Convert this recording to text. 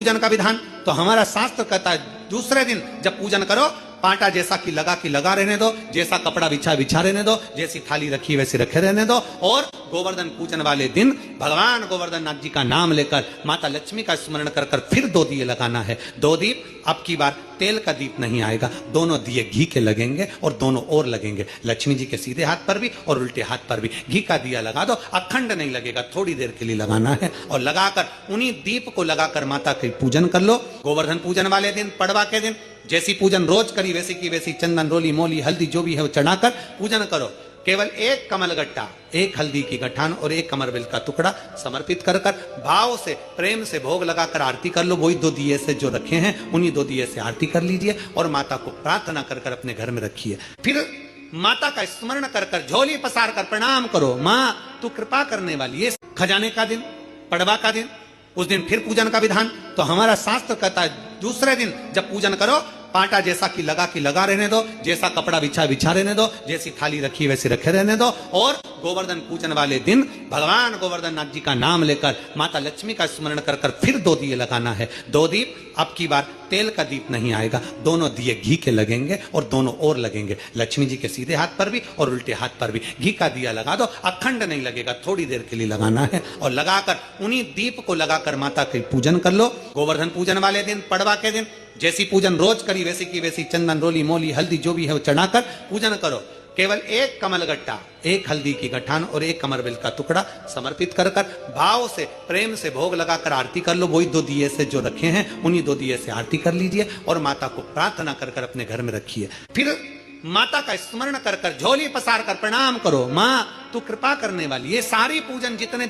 पूजन का विधान तो हमारा शास्त्र कहता है दूसरे दिन जब पूजन करो पाटा जैसा कि लगा रहने दो, जैसा कपड़ा बिछा रहने दो, जैसी थाली रखी वैसी रखे रहने दो। और गोवर्धन पूजन वाले दिन भगवान गोवर्धन नाथ जी का नाम लेकर माता लक्ष्मी का स्मरण कर कर फिर 2 दिए लगाना है। 2 दीप, अब की बार तेल का दीप नहीं आएगा, दोनों दिए घी के लगेंगे और दोनों ओर लगेंगे। लक्ष्मी जी के सीधे हाथ पर भी और उल्टे हाथ पर भी घी का दिया लगा दो। अखंड नहीं लगेगा, थोड़ी देर के लिए लगाना है और लगाकर उन्हीं दीप को लगाकर माता के पूजन कर लो। गोवर्धन पूजन वाले दिन, पड़वा के दिन जैसी पूजन रोज करी वैसी की वैसी चंदन, रोली, मोली, हल्दी जो भी है वो चढ़ाकर पूजन करो। केवल 1 कमल गट्टा, 1 हल्दी की गठान और 1 कमरबेल का टुकड़ा समर्पित कर कर भाव से प्रेम से भोग लगाकर आरती कर लो। वही 2 दिए से जो रखे हैं उन्हीं 2 दिए से आरती कर लीजिए और माता को प्रार्थना कर कर अपने घर में रखिए। फिर माता का स्मरण कर कर झोली पसार कर प्रणाम करो, माँ तू कृपा करने वाली है। खजाने का दिन, पड़वा का दिन, उस दिन फिर पूजन का विधान तो हमारा शास्त्र कहता है दूसरे दिन जब पूजन करो पाटा जैसा कि लगा रहने दो, जैसा कपड़ा बिछा रहने दो, जैसी थाली रखी वैसी रखे रहने दो। और गोवर्धन पूजन वाले दिन भगवान गोवर्धन नाथ जी का नाम लेकर माता लक्ष्मी का स्मरण कर कर फिर 2 दिए लगाना है। 2 दीप, अब की बार तेल का दीप नहीं आएगा, दोनों दिए घी के लगेंगे और दोनों ओर लगेंगे। लक्ष्मी जी के सीधे हाथ पर भी और उल्टे हाथ पर भी घी का दिया लगा दो। अखंड नहीं लगेगा, थोड़ी देर के लिए लगाना है और लगाकर उन्हीं दीप को लगाकर माता के पूजन कर लो। गोवर्धन पूजन वाले दिन, पड़वा के दिन जैसी पूजन रोज करी वैसी की वैसी चंदन, रोली, मोली, हल्दी जो भी है वो चढ़ाकर पूजन करो। केवल 1 कमल गट्टा, 1 हल्दी की गठान और 1 कमरबेल का टुकड़ा समर्पित कर कर भाव से प्रेम से भोग लगाकर आरती कर लो। वही 2 दिए से जो रखे हैं उन्हीं 2 दिए से आरती कर लीजिए और माता को प्रार्थना कर कर अपने घर में रखिए। फिर माता का स्मरण कर कर झोली पसार कर प्रणाम करो, माँ तू कृपा करने वाली। ये सारी पूजन जितने